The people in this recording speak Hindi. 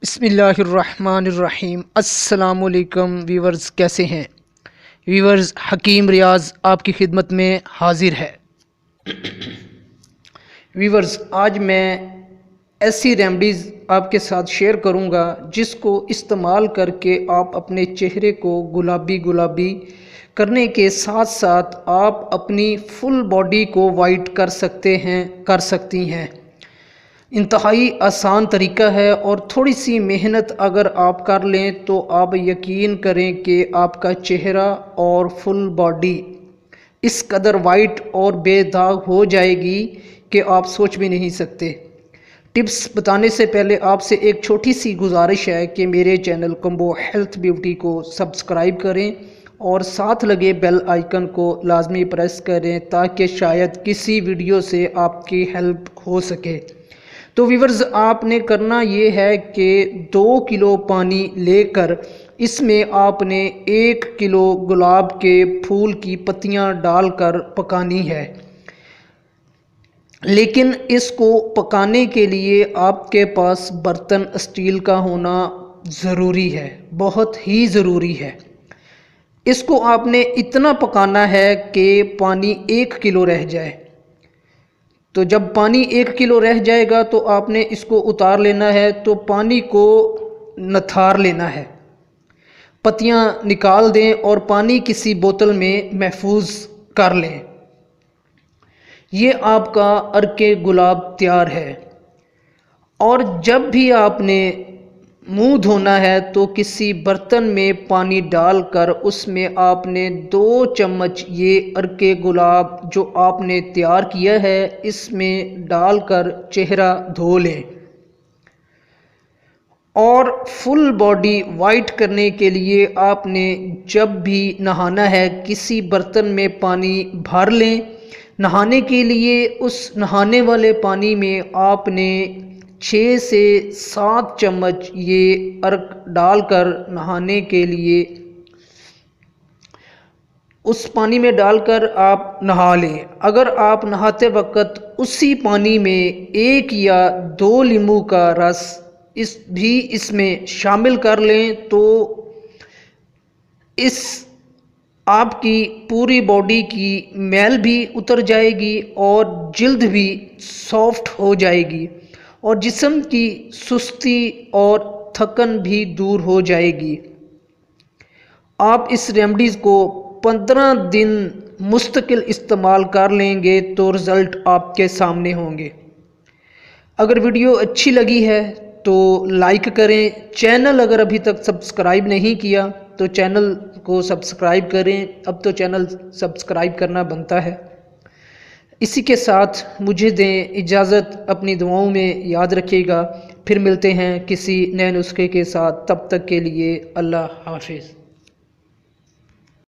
बिस्मिल्लाहिर्रहमानिर्रहीम। अस्सलामुअलैकुम वीवर्स, कैसे हैं वीवर्स? हकीम रियाज़ आपकी खिदमत में हाजिर है। वीवर्स, आज मैं ऐसी रेमडीज़ आपके साथ शेयर करूंगा जिसको इस्तेमाल करके आप अपने चेहरे को गुलाबी गुलाबी करने के साथ साथ आप अपनी फुल बॉडी को वाइट कर सकती हैं। इंतहाई आसान तरीका है और थोड़ी सी मेहनत अगर आप कर लें तो आप यकीन करें कि आपका चेहरा और फुल बॉडी इस कदर वाइट और बेदाग हो जाएगी कि आप सोच भी नहीं सकते। टिप्स बताने से पहले आपसे एक छोटी सी गुजारिश है कि मेरे चैनल कंबो हेल्थ ब्यूटी को सब्सक्राइब करें और साथ लगे बेल आइकन को लाजमी प्रेस करें ताकि शायद किसी वीडियो से आपकी हेल्प हो सके। तो व्यूअर्स, आपने करना ये है कि 2 किलो पानी लेकर इसमें आपने 1 किलो गुलाब के फूल की पत्तियां डालकर पकानी है। लेकिन इसको पकाने के लिए आपके पास बर्तन स्टील का होना ज़रूरी है, बहुत ही ज़रूरी है। इसको आपने इतना पकाना है कि पानी 1 किलो रह जाए। तो जब पानी 1 किलो रह जाएगा तो आपने इसको उतार लेना है, तो पानी को नथार लेना है, पत्तियां निकाल दें और पानी किसी बोतल में महफूज कर लें। ये आपका अर्के गुलाब तैयार है। और जब भी आपने मुंह धोना है तो किसी बर्तन में पानी डालकर उसमें आपने 2 चम्मच ये अर्के गुलाब जो आपने तैयार किया है इसमें डालकर चेहरा धो लें। और फुल बॉडी वाइट करने के लिए आपने जब भी नहाना है किसी बर्तन में पानी भर लें। नहाने के लिए उस नहाने वाले पानी में आपने 6 से 7 चम्मच ये अर्क डालकर नहाने के लिए उस पानी में डालकर आप नहा लें। अगर आप नहाते वक्त उसी पानी में 1 या 2 नींबू का रस इसमें शामिल कर लें तो इस आपकी पूरी बॉडी की मैल भी उतर जाएगी और जिल्द भी सॉफ्ट हो जाएगी और जिस्म की सुस्ती और थकन भी दूर हो जाएगी। आप इस रेमडीज़ को 15 दिन मुस्तकिल इस्तेमाल कर लेंगे तो रिज़ल्ट आपके सामने होंगे। अगर वीडियो अच्छी लगी है तो लाइक करें। चैनल अगर अभी तक सब्सक्राइब नहीं किया तो चैनल को सब्सक्राइब करें। अब तो चैनल सब्सक्राइब करना बनता है। इसी के साथ मुझे दें इजाज़त, अपनी दुआओं में याद रखिएगा। फिर मिलते हैं किसी नए नुस्खे के साथ, तब तक के लिए अल्लाह हाफिज़।